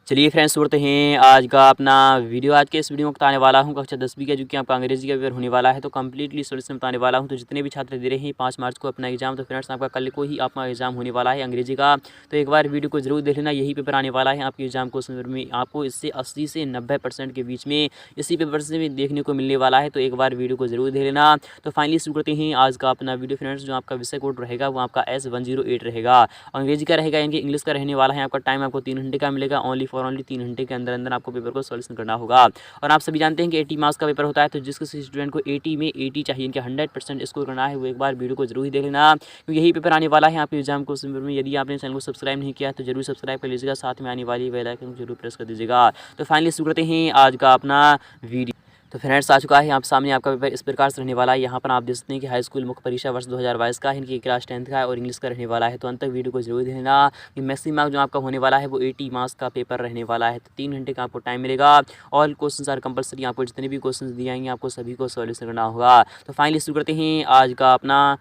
चलिए फ्रेंड्स, सुनते हैं आज का अपना वीडियो। आज के इस वीडियो में बताने वाला हूँ कक्षा 10वीं का जो कि आपका अंग्रेजी का पेपर होने वाला है, तो कंप्लीटली सोल्यूशन बताने वाला हूँ। तो जितने भी छात्र दे रहे हैं 5 मार्च को अपना एग्जाम, तो फ्रेंड्स आपका कल को ही आपका एग्जाम होने वाला है अंग्रेजी का। तो एक बार वीडियो को जरूर देख लेना, यही पेपर आने वाला है आपके एग्जाम क्वेश्चन पेपर में। आपको इससे 80 से 90% के बीच में इसी पेपर से भी देखने को मिलने वाला है, तो एक बार वीडियो को जरूर देख लेना। तो फाइनली शुरू करते हैं आज का अपना वीडियो फ्रेंड्स। जो आपका विषय कोड रहेगा वो आपका S108 रहेगा, अंग्रेजी का रहेगा, यानी कि इंग्लिश का रहने वाला है। आपका टाइम आपको 3 घंटे का मिलेगा, ओनली 3 घंटे के अंदर अंदर आपको पेपर को सॉल्यूशन करना होगा। और आप सभी जानते हैं कि 80 मार्क्स का पेपर होता है, तो जिस किसी स्टूडेंट को 80 में 80 चाहिए, इनके 100% स्कोर करना है, वो एक बार वीडियो को जरूर ही देख लेना, क्योंकि यही पेपर आने वाला है आपके एग्जाम क्वेश्चन पेपर में। यदि आपने चैनल को सब्सक्राइब नहीं किया तो जरूर सब्सक्राइब कर लीजिएगा, साथ में आने वाली बेल आइकन को जरूर प्रेस कर दीजिएगा। तो फाइनली शुरू करते हैं आज का अपना वीडियो। तो फ्रेंड्स आ चुका है आप सामने आपका पेपर इस प्रकार से रहने वाला है। यहाँ पर आप देख सकते हैं कि हाई स्कूल मुख्य परीक्षा वर्ष 2022 का, इनकी क्लास 10th का है और इंग्लिश का रहने वाला है। तो अंत तक वीडियो को जरूर देखना कि मैक्सिमम मार्क्स जो आपका होने वाला है वो 80 मार्क्स का पेपर रहने वाला है। तो 3 घंटे का आपको टाइम मिलेगा। ऑल क्वेश्चन आर कंपलसरी, आपको जितने भी क्वेश्चन दिए जाएंगे आपको सभी को सॉल्यूशन करना होगा। तो फाइनली शुरू करते हैं आज का अपना।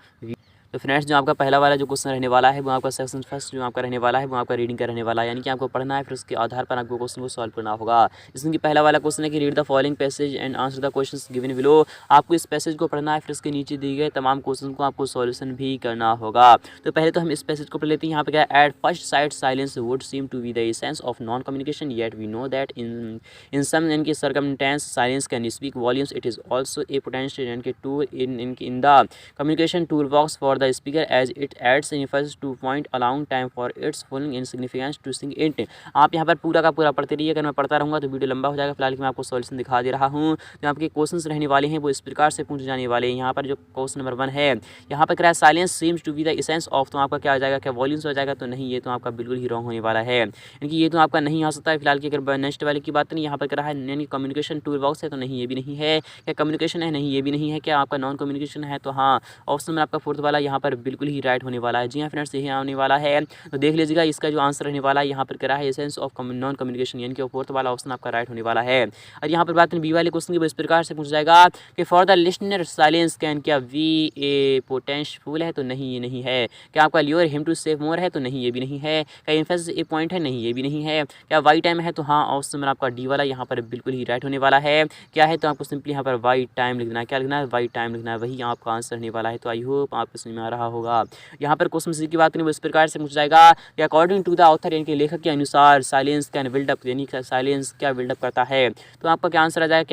तो फ्रेंड्स जो आपका पहला वाला जो क्वेश्चन रहने वाला है वो आपका सेक्शन फर्स्ट जो आपका रहने वाला है वो आपका रीडिंग का रहने वाला है, यानी कि आपको पढ़ना है, फिर उसके आधार पर आपको क्वेश्चन को सॉल्व करना होगा। इसमें कि पहला वाला क्वेश्चन है कि read the following passage and answer the questions given below. आपको इस पैसेज को पढ़ना है, फिर उसके नीचे दिए गए तमाम क्वेश्चन को आपको सॉल्यूशन भी करना होगा। तो पहले तो हम इस पैसेज को पढ़ लेते हैं। यहाँ पे क्या है, at first sight silence would seem to be the essence of non communication, yet we know that in some इनके circumstance silence can speak volumes. It is also a potential इनके tool in the communication tool box for the speaker as it adds refers to point allowing time for its full insignificance to sing it। आप यहाँ पर पूरा का पूरा पढ़ते रहिए, अगर मैं पढ़ता रहूँगा तो वीडियो लंबा हो जाएगा। फिलहाल मैं आपको सॉल्यूशन दिखा दे रहा हूँ। जो आपके क्वेश्चंस रहने वाले हैं वो इस प्रकार से पूछे जाने वाले हैं। यहाँ पर जो क्वेश्चन नंबर 1 है, यहाँ पर क्या है, silence seems to be the essence of. तो आपका क्या आ जाएगा, क्या वॉल्यूम्स हो जाएगा? तो नहीं, ये तो आपका बिल्कुल ही रॉन्ग होने वाला है, यानी कि ये तो आपका नहीं आ सकता है। फिलहाल की अगर नेक्स्ट वाले की बात नहीं, यहाँ पर क्या है, यानी कम्युनिकेशन टूल बॉक्स है, तो नहीं ये भी नहीं है। क्या कम्युनिकेशन है? नहीं ये भी नहीं है। क्या आपका नॉन कम्युनिकेशन है? तो हाँ, ऑप्शन में आपका फोर्थ वाला यहाँ पर बिल्कुल ही राइट होने वाला है। जी हाँ फ्रेंड्स, यही आने वाला है। तो देख लीजिएगा इसका जो आंसर रहने वाला है यहाँ पर क्या है, एसेंस ऑफ नॉन कम्युनिकेशन, यानी कि फोर्थ वाला ऑप्शन आपका राइट होने वाला है। और यहाँ पर बात करें बी वाले क्वेश्चन की, इस प्रकार से पूछा जाएगा कि for the listener silence can, क्या वी ए पोटेंशियल है? तो नहीं ये नहीं है। क्या आपका lure him to save more है? तो नहीं ये भी नहीं है। क्या इन्फेसिस ए पॉइंट है? नहीं ये भी नहीं है। क्या वाई टाइम है? तो हाँ, ऑप्शन में आपका डी वाला यहाँ पर बिल्कुल ही राइट होने वाला है। क्या है, तो आपको सिंपली यहाँ पर वाई टाइम लिखना है। क्या लिखना है? वाई टाइम लिखना है, वही आपका आंसर रहने वाला है। तो आई होप आपको समझ में आ रहा होगा। यहाँ पर क्वेश्चन सी की बात करें वो इस प्रकार से पूछा जाएगा कि अकॉर्डिंग टू द ऑथर, यानी कि लेखक के अनुसार साइलेंस कैन बिल्डअप, यानी कि साइलेंस क्या बिल्डअप करता है? तो आपका क्या आंसर आ जाएगा,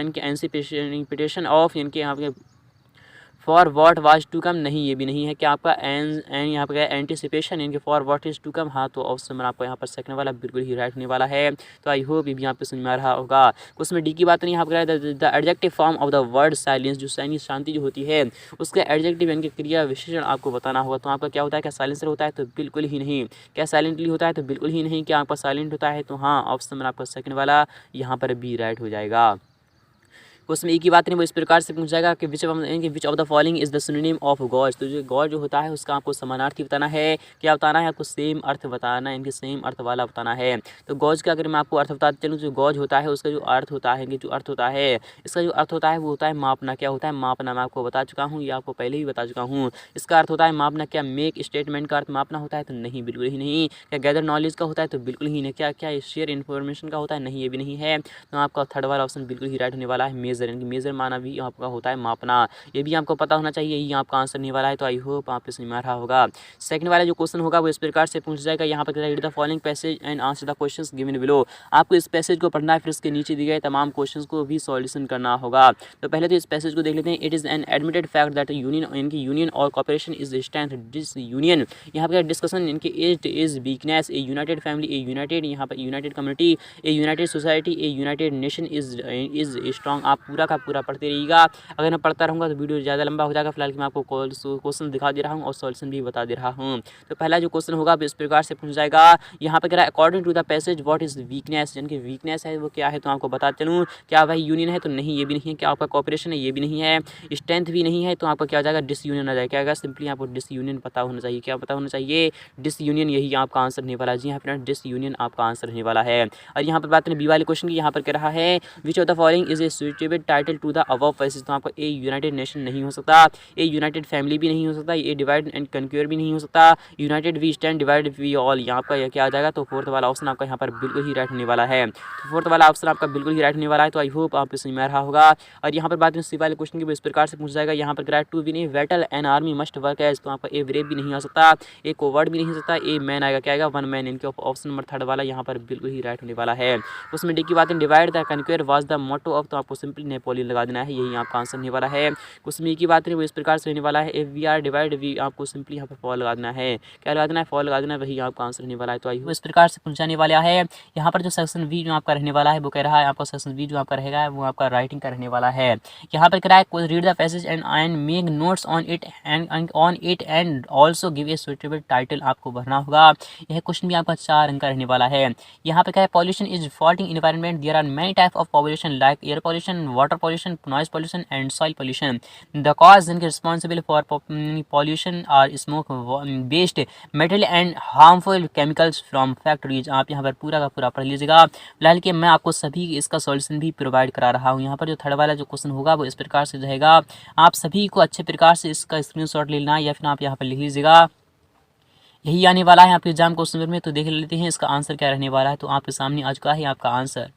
कि एंसिपेशन ऑफ, यानी कि यहाँ पे for what was to come, नहीं ये भी नहीं है। क्या आपका एन यहाँ पर एंटिसिपेशन, यानी कि for what is to come, हाँ तो ऑप्शन में आपको यहाँ पर सेकंड वाला बिल्कुल ही राइट होने वाला है। तो आई होप ये भी यहाँ पे समझ में आ रहा होगा। कुछ में डी की बात नहीं, यहाँ पर the adjective form of the word silence, जो सैनी शांति जो होती है उसका एडजेक्टिव यानी कि क्रिया विशेषण आपको बताना होगा। तो आपका क्या होता है, क्या साइलेंसर होता है? तो बिल्कुल ही नहीं। क्या साइलेंटली होता है? तो बिल्कुल ही नहीं। क्या आपका साइलेंट होता है? तो हाँ, ऑप्शन में आपका सेकंड वाला यहाँ पर भी राइट हो जाएगा। उसमें एक ही बात नहीं, वो इस प्रकार से पूछ जाएगा कि विच of the following is the synonym of God. तो जो गॉड जो होता है उसका आपको समानार्थी बताना है। क्या बताना है? आपको सेम अर्थ बताना है, इनके सेम अर्थ वाला बताना है। तो गॉज का अगर मैं आपको अर्थ बताते चलूँ, जो गॉज होता है उसका जो अर्थ होता है, जो अर्थ होता है इसका जो अर्थ होता है वो होता है मापना। क्या होता है? मापना। मैं आपको बता चुका हूँ, ये आपको पहले ही बता चुका हूँ। इसका अर्थ होता है मापना। क्या मेक स्टेटमेंट का अर्थ मापना होता है? तो नहीं बिल्कुल ही नहीं। क्या गैदर नॉलेज का होता है? तो बिल्कुल ही नहीं। क्या क्या शेयर इन्फॉर्मेशन का होता है? नहीं ये भी नहीं है। तो आपका थर्ड वाला ऑप्शन बिल्कुल ही राइट होने वाला है, मेजर, यानी कि मेजर माना भी आपका होता है मापना। ये भी आपको पता होना चाहिए, ये आपका आंसर नहीं वाला है। तो आई होप आपको समझ में आ रहा होगा। सेकंड वाला जो क्वेश्चन होगा वो इस प्रकार से पूछ जाएगा, यहाँ पर read the following passage and answer the questions given below. आपको इस पैसेज को पढ़ना है, फिर इसके नीचे दिए गए तमाम क्वेश्चंस को भी सॉल्यूशन करना होगा। तो पहले तो इस पैसेज को देख लेते हैं। It is an admitted fact that union, इनकी यूनियन और cooperation is strength disunion. यहाँ पर डिस्कशन इनके it is weakness, a united family, a united, यहाँ पर united community, a united society, a united nation is strong. आप पूरा का पूरा पढ़ते रहिएगा, अगर मैं पढ़ता रहूँगा तो वीडियो ज़्यादा लंबा हो जाएगा। फिलहाल मैं आपको क्वेश्चन दिखा दे रहा हूँ और सॉल्यूशन भी बता दे रहा हूँ। तो पहला जो क्वेश्चन होगा इस प्रकार से पूछ जाएगा, यहाँ पर कह रहा है according to the passage what is weakness, यानी कि वीकनेस है वो क्या है? तो आपको बता चलूँ। क्या भाई यूनियन है? तो नहीं ये भी नहीं है। क्या आपका कॉपरेशन है? ये भी नहीं है। स्ट्रेंथ भी नहीं है। तो आपका क्या हो जाएगा, डिसयूनियन आ जाएगा। क्या आएगा? सिंपली आपको डिसयूनियन पता होना चाहिए। क्या पता होना चाहिए? डिसयूनियन, यही आपका आंसर रहने वाला है। जी हाँ फ्रेंड, डिसयूनियन आपका आंसर रहने वाला है। और यहाँ पर बात करें बी वाले क्वेश्चन की, यहाँ पर कह रहा है which of the following is a suitable suitable title to the above passage, तो आपका ए यूनाइटेड नेशन नहीं हो सकता, ए यूनाइटेड फैमिली भी नहीं हो सकता, ए डिवाइड एंड कन्क्योर भी नहीं हो सकता, united we stand divide we all, यहाँ आपका क्या आ जाएगा। तो फोर्थ वाला ऑप्शन आपका यहाँ पर बिल्कुल ही राइट होने वाला है। तो फोर्थ वाला ऑप्शन आपका बिल्कुल ही राइट होने वाला है। तो आई होप आपको समझ में आ रहा होगा। और यहाँ पर बात करें सी वाले क्वेश्चन की, इस प्रकार से पूछा जाएगा। यहाँ पर grade to win a battle an army must work as, तो आपका ए ब्रेव भी नहीं आ सकता, ए कोवर्ड भी नहीं हो सकता, ए मैन आएगा, क्या आएगा, वन मैन। इनके ऑप्शन नंबर थर्ड वाला यहाँ पर बिल्कुल ही राइट होने वाला है। उसमें डी की बात है, divide the conquer was the motto of, तो आपको सिंपली नेपोलियन लगा देना है, यही आपका आंसर होने वाला है। उसमें की बात है वो इस प्रकार से होने वाला है, if we are divide we, आपको सिंपली यहाँ पर फॉल लगा देना है, क्या लगा देना है, फॉल लगा देना है, वही आपका आंसर होने वाला है। तो आई इस प्रकार से पूछा जाने वाला है। यहाँ पर जो सेक्शन वी जो आपका रहने वाला है वो कह रहा है आपका सेक्शन वी जो आपका रहेगा वो आपका राइटिंग का रहने वाला है। यहाँ पर कह रहा है read the passage and make notes on it and also give a suitable title, आपको भरना होगा। यह क्वेश्चन भी आपका 4 अंक का रहने वाला है। यहाँ पर क्या है, pollution is faulting environment, there are many type of pollution like air pollution, water pollution, noise pollution and soil pollution. The cause इनके responsible for pollution are smoke, waste, metal and harmful chemicals from factories. आप यहाँ पर पूरा का पूरा पढ़ लीजिएगा। फिलहाल कि मैं आपको सभी इसका सॉल्यूशन भी प्रोवाइड करा रहा हूँ। यहाँ पर जो थर्ड वाला जो क्वेश्चन होगा वो इस प्रकार से रहेगा। आप सभी को अच्छे प्रकार से इसका स्क्रीनशॉट ले लेना है या फिर आप यहाँ पर लिख लीजिएगा। यही आने वाला है आपके एग्जाम क्वेश्चन पेपर में। तो देख लेते हैं इसका आंसर क्या रहने वाला है। तो आपके सामने आ चुका है आपका आंसर।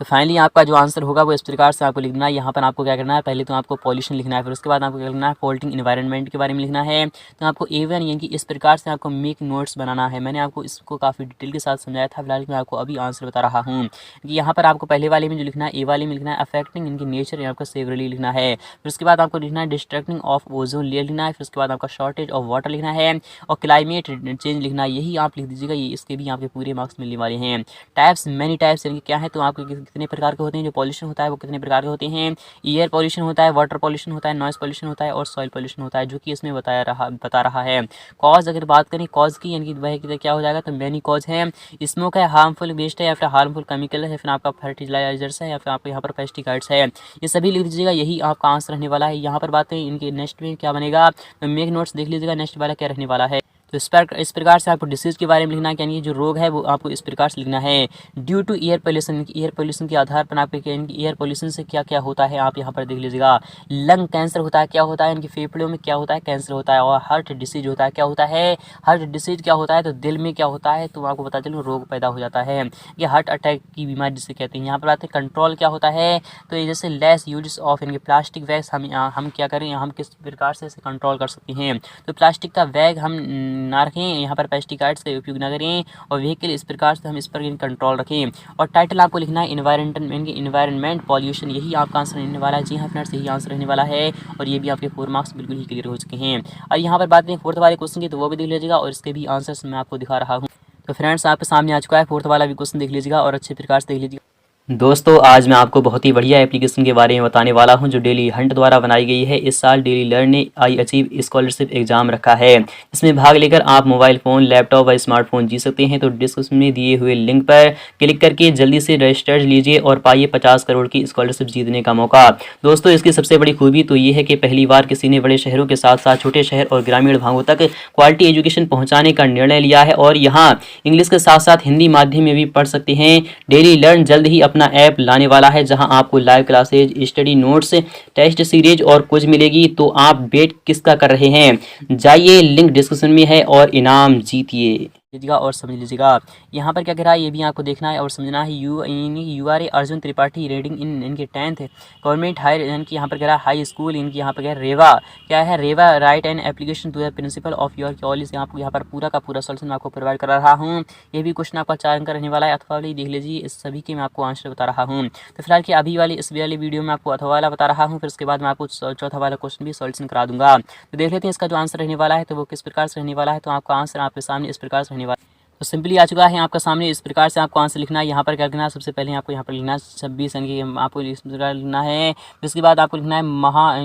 तो फाइनली आपका जो आंसर होगा वो इस प्रकार से आपको लिखना है। यहाँ पर आपको क्या करना है, पहले तो आपको पॉल्यूशन लिखना है, फिर उसके बाद आपको क्या करना है, फॉल्टिंग इन्वायरमेंट के बारे में लिखना है। तो आपको A1 यानी कि इस प्रकार से आपको मेक नोट्स बनाना है। मैंने आपको इसको काफ़ी डिटेल के साथ समझाया था, फिलहाल मैं आपको अभी आंसर बता रहा हूँ कि यहाँ पर आपको पहले वाले में जो लिखना है, ए वाले में लिखना है अफेक्टिंग इनकी नेचर, आपका सेवरली लिखना है। फिर उसके बाद आपको लिखना है डिस्ट्रक्टिंग ऑफ ओजोन लेयर लिखना है। फिर उसके बाद आपका शॉर्टेज ऑफ वाटर लिखना है और क्लाइमेट चेंज लिखना है। यही आप लिख दीजिएगा, ये इसके भी आपके पूरे मार्क्स मिलने वाले हैं। टाइप्स मैनी टाइप्स यानी क्या है, तो आपके कितने प्रकार के होते हैं, पॉल्यूशन होता है वो कितने प्रकार के होते हैं। एयर पॉल्यूशन होता है, वाटर पॉल्यूशन होता है, नॉइज पॉल्यूशन होता है और सॉइल पॉल्यूशन होता है, जो कि इसमें बता रहा है। कॉज अगर बात करें कॉज की यानी कि वह क्या हो जाएगा, तो मैनी कॉज है। स्मोक है, हार्मफुल वेस्ट है या फिर हार्मफुल केमिकल है, फिर आपका फर्टिलाइजर्स है या फिर आपको यहाँ पर पेस्टिसाइड्स है। ये सभी लिख दीजिएगा, यही आपका आंसर रहने वाला है। यहाँ पर बात करें इनके नेक्स्ट में क्या बनेगा, तो मेक नोट्स देख लीजिएगा नेक्स्ट वाला क्या रहने वाला है। तो इस प्रकार से आपको डिसीज़ के बारे में लिखना है, यानी जो रोग है वो आपको इस प्रकार से लिखना है। Due to air pollution, air pollution के आधार पर आपके एयर पोल्यूशन से क्या क्या होता है आप यहाँ पर देख लीजिएगा। लंग कैंसर होता है, क्या होता है, इनके फेफड़ों में क्या होता है, कैंसर होता है। और हार्ट डिसीज होता है, क्या होता है, हार्ट डिसीज क्या होता है, तो दिल में क्या होता है, तो आपको पता चलो रोग पैदा हो जाता है। ये हार्ट अटैक की बीमारी जिसे कहते हैं। यहाँ पर आते हैं कंट्रोल क्या होता है, तो ये जैसे लेस यूज ऑफ इनके प्लास्टिक बैग्स, हम क्या करें, हम किस प्रकार से इसे कंट्रोल कर सकते हैं। तो प्लास्टिक का बैग हम ना रखें, यहाँ पर पेस्टिसाइड्स का उपयोग ना करें और व्हीकल इस प्रकार से हम इस पर कंट्रोल रखें। और टाइटल आपको लिखना है इन्वायरमेंट पॉल्यूशन, यही आपका आंसर रहने वाला है। जी हाँ फ्रेंड्स, यही आंसर रहने वाला है और ये भी आपके 4 मार्क्स बिल्कुल ही क्लियर हो चुके हैं। और यहाँ पर बात करें फोर्थ वाले क्वेश्चन की, तो वो भी देख लीजिएगा और इसके भी आंसर्स मैं आपको दिखा रहा हूँ। तो फ्रेंड्स आपके सामने आ चुका है फोर्थ वाला भी क्वेश्चन, देख लीजिएगा और अच्छे प्रकार से देख लीजिएगा। दोस्तों आज मैं आपको बहुत ही बढ़िया एप्लीकेशन के बारे में बताने वाला हूं जो डेली हंट द्वारा बनाई गई है। इस साल डेली लर्न ने आई अचीव स्कॉलरशिप एग्जाम रखा है। इसमें भाग लेकर आप मोबाइल फ़ोन, लैपटॉप व स्मार्टफोन जीत सकते हैं। तो डिस्क्रिप्शन में दिए हुए लिंक पर क्लिक करके जल्दी से रजिस्टर लीजिए और पाइए 50 करोड़ की स्कॉलरशिप जीतने का मौका। दोस्तों इसकी सबसे बड़ी खूबी तो ये है कि पहली बार किसी ने बड़े शहरों के साथ साथ छोटे शहर और ग्रामीण भागों तक क्वालिटी एजुकेशन पहुँचाने का निर्णय लिया है और यहाँ इंग्लिश के साथ साथ हिंदी माध्यम में भी पढ़ सकते हैं। डेली लर्न जल्द ही अपना ऐप लाने वाला है जहां आपको live classes, study notes, test series और कुछ मिलेगी। तो आप वेट किसका कर रहे हैं, जाइए लिंक डिस्क्रिप्शन में है और इनाम जीतिए लीजिएगा और समझ लीजिएगा। यहाँ पर क्या कह रहा है ये भी आपको देखना है और समझना है। You are a Arjun Tripathi reading in इनके 10th गवर्नमेंट हायर इनकी यहाँ पर कह रहा है हाई स्कूल, इनकी यहाँ पर कह रहा है रेवा, क्या है Reva, write an application to the principal of your college. आपको यहाँ पर पूरा का पूरा सोल्यूशन आपको प्रोवाइड करा रहा हूँ। ये भी क्वेश्चन आपका 4 अंक का रहने वाला है। अथवा वाली देख लीजिए, इस सभी के मैं आपको आंसर बता रहा हूँ। तो फिलहाल कि अभी वाली इस वाली वीडियो में आपको अथवा वाला बता रहा हूँ, फिर उसके बाद मैं आपको चौथा वाला क्वेश्चन भी सोल्यूशन करा दूंगा। तो देख लेते हैं इसका जो आंसर रहने वाला है तो वो किस प्रकार से रहने वाला है। तो आपका आंसर आपके सामने इस प्रकार से रहने वाला है। तो सिंपली आ चुका है आपका सामने, इस प्रकार से आपको आंसर लिखना है। यहाँ पर क्या करना है, सबसे पहले आपको यहाँ पर लिखना है 26 अंक आपको इस प्रकार लिखना है। उसके बाद आपको लिखना है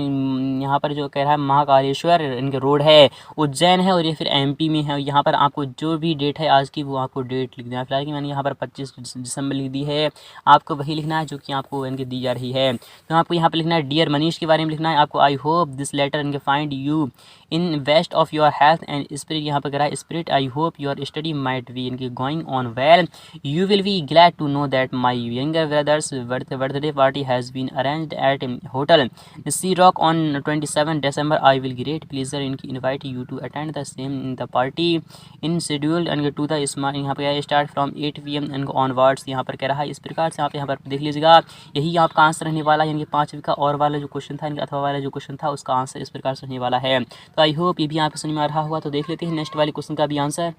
यहाँ पर जो कह रहा है महाकालेश्वर इनके रोड है, उज्जैन है और ये फिर MP में है। यहाँ पर आपको जो भी डेट है आज की वो आपको डेट लिखना है। फिलहाल की मैंने यहाँ पर 25 दिसंबर लिख दी है, आपको वही लिखना है जो कि आपको इनके दी जा रही है। तो आपको यहाँ पर लिखना है डियर मनीष के बारे में लिखना है आपको। आई होप दिस लेटर इनके find you in best of your health and spirit. यहाँ पर कह रहा है spirit, I hope your study might might be going on well. You will be glad to know that my younger brother's birthday party has been arranged at Hotel Sea Rock on 27 December. I will great pleasure invite you to attend the same the party in scheduled and to the smart यहाँ पे start from 8 PM and onwards. यहाँ पर कह रहा है इस प्रकार से आप यहाँ पर देख लीजिएगा, यही आपका आंसर रहने वाला है। यानी कि 5वीं का और वाला जो क्वेश्चन था अथवा वाला जो क्वेश्चन था उसका आंसर इस प्रकार से रहने वाला है। तो आई होप ये भी आपको समझ में आ रहा होगा। तो देख लेते हैं नेक्स्ट वाले क्वेश्चन का भी आंसर।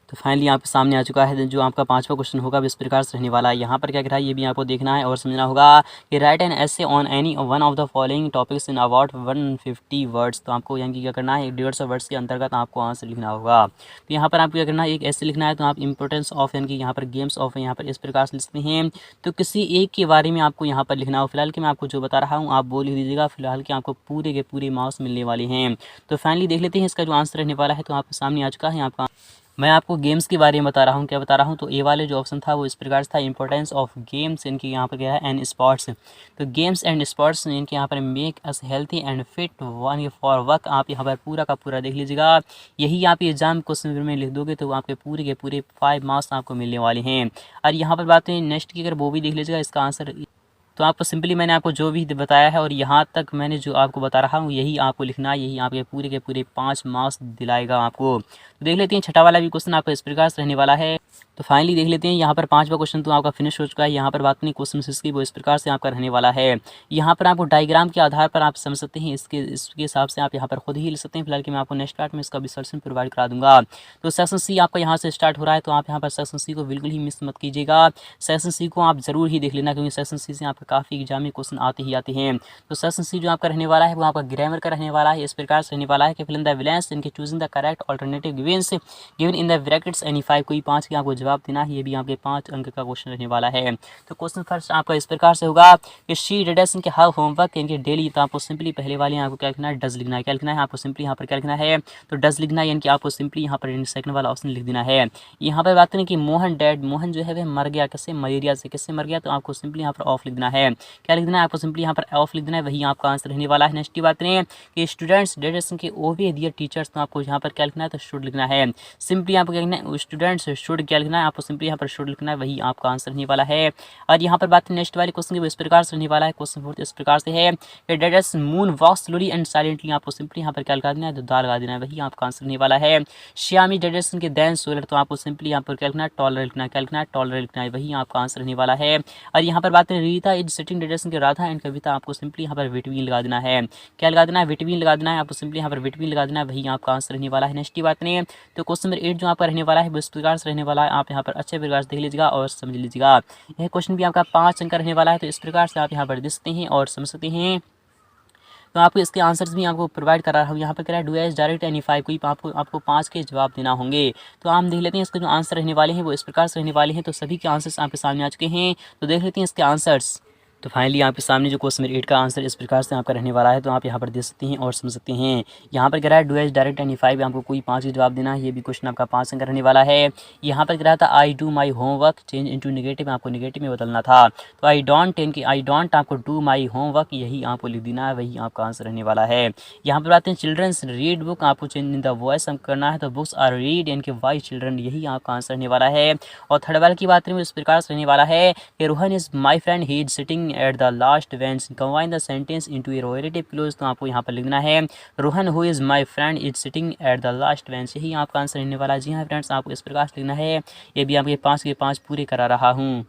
तो फाइनली आपके सामने आ चुका है जो आपका 5वां क्वेश्चन होगा इस प्रकार से रहने वाला है। यहाँ पर क्या कह रहा है ये भी आपको देखना है और समझना होगा कि right an essay on any one of the following topics in about 150 words. तो आपको यहाँ की क्या करना है 150 वर्ड्स के अंतर्गत आपको आंसर लिखना होगा। तो यहाँ पर आपको क्या करना है एक ऐसे लिखना है। तो आप इंपॉर्टेंस ऑफ यानी कि यहाँ पर गेम्स ऑफ यहाँ पर इस प्रकार से लिखते हैं। तो किसी एक के बारे में आपको यहाँ पर लिखना हो। फिलहाल कि मैं आपको जो बता रहा हूँ आप वो लिख दीजिएगा। फिलहाल कि आपको पूरे के पूरे मार्क्स मिलने वाले हैं। तो फाइनली देख लेते हैं इसका जो आंसर रहने वाला है। तो आपके सामने आ चुका है आपका। मैं आपको गेम्स के बारे में बता रहा हूँ। क्या बता रहा हूँ तो ए वाले जो ऑप्शन था वो इस प्रकार से था इंपॉर्टेंस ऑफ गेम्स इनकी यहाँ पर क्या है एंड स्पोर्ट्स। तो गेम्स एंड स्पोर्ट्स इनके यहाँ पर make us healthy and fit one for work. आप यहाँ पर पूरा का पूरा देख लीजिएगा। यही आप एग्जाम क्वेश्चन में लिख दोगे तो आपके पूरे के पूरे 5 मार्क्स आपको मिलने वाले हैं। और यहाँ पर बात है नेक्स्ट की अगर वो भी देख लीजिएगा इसका आंसर। तो आपको सिंपली मैंने आपको जो भी बताया है और यहाँ तक मैंने जो आपको बता रहा हूँ यही आपको लिखना है। यही आपके पूरे के पूरे 5 मार्क्स दिलाएगा आपको। तो देख लेते हैं छठा वाला भी क्वेश्चन आपका इस प्रकार से रहने वाला है। तो फाइनली देख लेते हैं यहाँ पर 5वां क्वेश्चन तो आपका फिनिश हो चुका है। यहाँ पर बात करें क्वेश्चन की वो इस प्रकार से आपका रहने वाला है। यहाँ पर आपको डायग्राम के आधार पर आप समझ सकते हैं। इसके हिसाब से आप यहाँ पर खुद ही लिख सकते हैं। फिलहाल कि मैं आपको नेक्स्ट पार्ट में इसका भी सॉल्यूशन प्रोवाइड करा दूंगा। तो सेक्शन सी आपका यहाँ से स्टार्ट हो रहा है। तो आप यहाँ पर सेक्शन सी को बिल्कुल ही मिस मत कीजिएगा। सेक्शन सी को आप जरूर ही देख लेना क्योंकि सेक्शन सी से आपका काफ़ी एग्जाम में क्वेश्चन आते ही आते हैं। तो सेक्शन सी जो आपका रहने वाला है वो आपका ग्रामर का रहने वाला है। इस प्रकार से रहने वाला है कि फिल इन द ब्लैंक्स इनके choosing the correct alternative given in the brackets any 5। कोई 5 के आपको जवाब देना है। ये भी आपके 5 अंक का क्वेश्चन रहने वाला है। तो क्वेश्चन फर्स्ट आपका इस प्रकार से होगा कि शी डिडस इनके हाउ होमवर्क इनके डेली। तो आपको सिंपली पहले वाले आपको क्या लिखना है डज लिखना है। क्या लिखना है आपको सिंपली यहाँ पर क्या लिखना है तो डज लिखना है। यानी कि आपको सिंपली यहाँ पर सेकंड वाला ऑप्शन लिख देना है। यहाँ पर बात करें कि मोहन डैड मोहन जो है वह मर गया किससे मलेरिया से। किससे मर गया तो आपको सिंपली यहाँ पर ऑफ लिख देना है। क्या लिख देना है आपको सिंपली यहाँ पर ऑफ लिख देना है। वही आपका आंसर रहने वाला है। नेक्स्ट की बात करें कि स्टूडेंट्स डेडेशन के ओबे दियर टीचर्स। तो आपको यहाँ पर क्या लिखना है तो शुड लिखना है। सिंपली आपको क्या लिखना है स्टूडेंट्स शुड क्या लिखना है आपको सिंपली यहाँ पर शुड लिखना है। वही आपका आंसर रहने वाला है। और यहाँ पर बात करें नेक्स्ट वाले क्वेश्चन की इस प्रकार से रहने वाला है। क्वेश्चन फोर्थ इस प्रकार से है कि डेडेस moon walk slowly and silently. आपको सिंपली यहाँ पर क्या लगा देना है तो दाल लगा देना है। वही आपका आंसर रहने वाला है। श्यामी डेडेसन के दैन सोलर। तो आपको सिंपली यहाँ पर क्या लिखना है टॉलर लिखना है। क्या लिखना है टॉलर लिखना है। वही आपका आंसर रहने वाला है। और यहाँ पर बात करें रीता इज सिटिंग डेडेसन के राधा एंड कविता। आपको सिंपली यहाँ पर विटवीन लगा देना है। क्या लगा देना है विटवीन लगा देना है। आपको सिंपली यहाँ पर विटवीन लगा देना है। वही आपका आंसर रहने वाला है। नेक्स्ट की बात नहीं तो क्वेश्चन नंबर 8 जो आपका रहने वाला है वो इस प्रकार से रहने वाला है। आप यहाँ पर अच्छे प्रकार से देख लीजिएगा और समझ लीजिएगा। यह क्वेश्चन भी आपका 5 अंक का रहने वाला है। तो इस प्रकार से आप यहाँ पर देख सकते हैं और समझ सकते हैं। तो आपको इसके आंसर्स भी आपको प्रोवाइड करा रहा हूँ। यहाँ पर कह रहा है डू एज डायरेक्ट एनी 5। कोई आपको 5 के जवाब देना होंगे। तो आप देख लेते हैं इसके जो आंसर रहने वाले हैं वो इस प्रकार से रहने वाले हैं। तो सभी के आंसर्स आपके सामने आ चुके हैं। तो देख लेते हैं इसके आंसर्स। तो फाइनली आपके सामने जो क्वेश्चन नंबर 8 का आंसर इस प्रकार से आपका रहने वाला है। तो आप यहाँ पर देख सकते हैं और समझ सकते हैं। यहाँ पर कह रहा है डू एज डायरेक्ट एनी 5। आपको कोई 5 के जवाब देना है। ये भी क्वेश्चन आपका 5 अंक रहने वाला है। यहाँ पर कह रहा था I do my homework change into negative. आपको नेगेटिव में बदलना था। तो आई डोंट आपको डू माई होमवर्क यही आपको लिख देना है। वही आपका आंसर रहने वाला है। यहाँ पर आते हैं चिल्ड्रंस रीड बुक। आपको चेंज इन द वॉइस करना है। तो बुक्स आर रीड इनके वाई चिल्ड्रन यही आपका आंसर रहने वाला है। और थर्ड वाले की बात करें इस प्रकार से रहने वाला है कि Rohan is my friend he is sitting at the last bench. Combine the sentence into a relative clause. तो आपको यहाँ पर लिखना है Rohan who is my friend is sitting at the last bench. यही आपका आंसर रहने वाला है। जी हाँ फ्रेंड्स आपको इस प्रकार से लिखना है। ये भी आपके 5 के 5 पूरे करा रहा हूँ।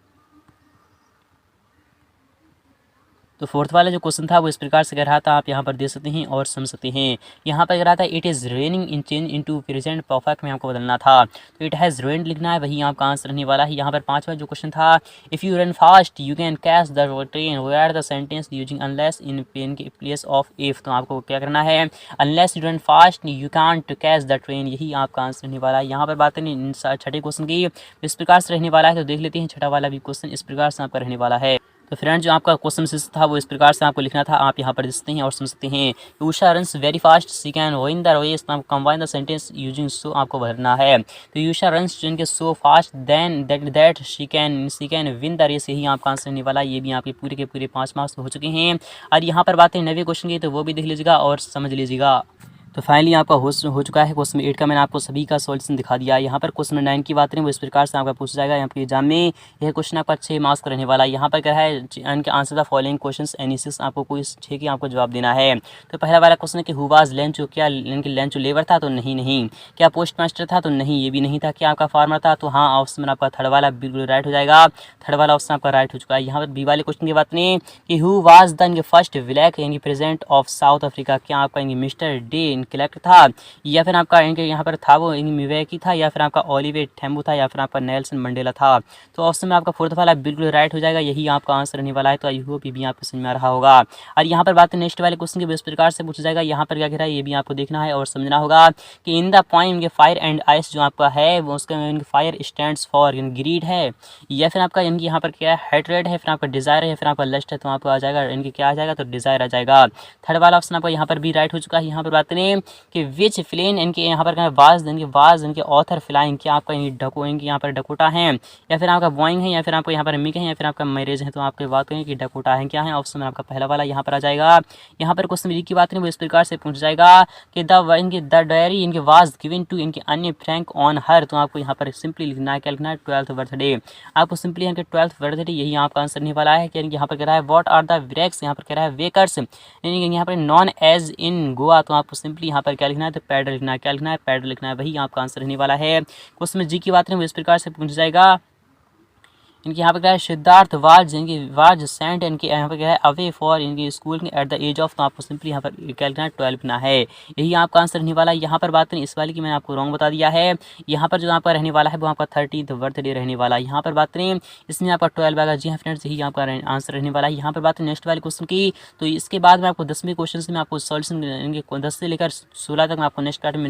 तो फोर्थ वाला जो क्वेश्चन था वो इस प्रकार से कह रहा था। आप यहाँ पर देख सकते हैं और समझ सकते हैं। यहाँ पर कह रहा था it is raining in change into present perfect में आपको बदलना था। तो इट हैज़ रेन्ड लिखना है। वही आपका आंसर रहने वाला है। यहाँ पर 5वां जो क्वेश्चन था if you run fast you can catch the train where the sentence using unless in pen के प्लेस ऑफ इफ। तो आपको क्या करना है unless you run fast you can't catch the train. यही आपका आंसर रहने वाला है। यहाँ पर बात करें छठे क्वेश्चन की इस प्रकार से रहने वाला है। तो देख लेते हैं छठा वाला भी क्वेश्चन इस प्रकार से आपका रहने वाला है। तो फ्रेंड्स जो आपका क्वेश्चन था वो इस प्रकार से आपको लिखना था। आप यहाँ पर देख सकते हैं और समझ सकते हैं। Usha runs very fast she can win the race. तो combine the sentence using so आपको भरना है। तो उषा रन्स जिनके so fast then that she can win the race. यही आपका आंसर रहने वाला है। ये भी आपके पूरे के पूरे 5 मार्क्स हो चुके हैं। और यहाँ पर बात है 9वें क्वेश्चन की तो वो भी देख लीजिएगा और समझ लीजिएगा। तो फाइनली आपका हो चुका है क्वेश्चन 8 का। मैंने आपको सभी का सॉल्यूशन दिखा दिया है। यहाँ पर क्वेश्चन 9 की बात करें वो इस प्रकार से आपका पूछा जाएगा यहाँ पर एग्जाम में। यह क्वेश्चन आपका 6 मार्क्स का रहने वाला है। यहाँ पर क्या है इनके answer the following questions any 6, आपको कोई 6 की आपको जवाब देना है। तो पहला वाला क्वेश्चन है कि हु वाज लेंच, क्या इनके लेंच लेबर था, तो नहीं। क्या पोस्ट मास्टर था, तो नहीं, ये भी नहीं था। क्या आपका फार्मर था, तो हाँ, ऑप्शन आपका थर्ड वाला बिल्कुल राइट हो जाएगा। थर्ड वाला ऑप्शन आपका राइट हो चुका है। यहाँ पर बी वाले क्वेश्चन की बात करें कि who was the first black यानी प्रेसिडेंट ऑफ साउथ अफ्रीका, क्या आपका इनकी मिस्टर डे इनकलेक्ट था, या फिर आपका इनके यहाँ पर था वो मिवेकी था, या फिर आपका ओलिवे थैम्बू था, या फिर आपका नेल्सन मंडेला था। तो ऑप्शन में आपका फोर्थ वाला बिल्कुल राइट हो जाएगा, यही आपका आंसर रहने वाला है। तो आई होप ये भी आपको समझ में आ रहा होगा। और यहाँ पर बात करें नेक्स्ट वाले क्वेश्चन की, इस प्रकार से पूछा जाएगा। यहाँ पर क्या कह रहा है ये भी आपको देखना है और समझना होगा कि इन द पॉइंट इनके फायर एंड आइस जो आपका है वो उसका फायर स्टैंड्स फॉर ग्रीड है, या फिर आपका इनकी यहाँ पर क्या है हेट्रेड है, फिर आपका डिजायर है, फिर आपका लस्ट है। तो आपको आ जाएगा इनके क्या आ जाएगा, तो डिजायर आ जाएगा। थर्ड वाला ऑप्शन आपका यहाँ पर भी राइट हो चुका है। यहाँ पर बात करें कि विच प्लेन इनके यहाँ पर वाज इनके ऑथर फ्लाइंग, क्या आपका इनके यहाँ पर डकोटा है, या फिर आपका बॉइंग है, या फिर आपको यहाँ पर मिक है, या फिर आपका मैरिज है। तो आपकी बात करें कि डकोटा है, क्या है ऑप्शन में आपका पहला वाला यहाँ पर आ जाएगा। यहाँ पर क्वेश्चन की बात करें वो इस प्रकार से पूछ जाएगा कि द डायरी इनके वाज गिवन टू इनके अन्य फ्रैंक ऑन हर। तो आपको यहाँ पर सिंपली लिखना है, क्या लिखना है, 12th बर्थडे। आपको सिंपली यहाँ के 12th बर्थडे यही आपका आंसर नहीं वाला है। कि यहाँ पर कह रहा है व्हाट आर द ब्रेक्स, यहाँ पर कह रहा है वेकर्स यानी यहाँ पर नॉन एज इन गोवा। तो आपको सिंपली यहाँ पर क्या लिखना है, तो पैडल लिखना है, क्या लिखना है, पैडल लिखना है, वही आपका आंसर रहने वाला है। क्वेश्चन में जी की बात करें वो इस प्रकार से पूछ जाएगा। इनके यहाँ पर क्या है सिद्धार्थ वाज इनकी वाज सेंट इनके यहाँ पर क्या है अवे फॉर इनकी school at the age of. तो आपको सिंपली यहाँ पर क्या लिखना है, 12 लिखना है, यही आपका आंसर रहने वाला है। यहाँ पर बात करें इस वाले की मैंने आपको रॉन्ग बता दिया है। यहाँ पर जो आपका रहने वाला है वो आपका 30th बर्थडे रहने वाला है। यहाँ पर बात करें इसमें आपका 12 आएगा। जी हाँ फ्रेंड्स, यही आपका आंसर रहने वाला है। यहाँ पर बात करें नेक्स्ट वाले क्वेश्चन की, तो इसके बाद में आपको 10वें क्वेश्चन में आपको सॉल्यूशन इनके 10 से लेकर 16 तक मैं आपको नेक्स्ट पार्ट में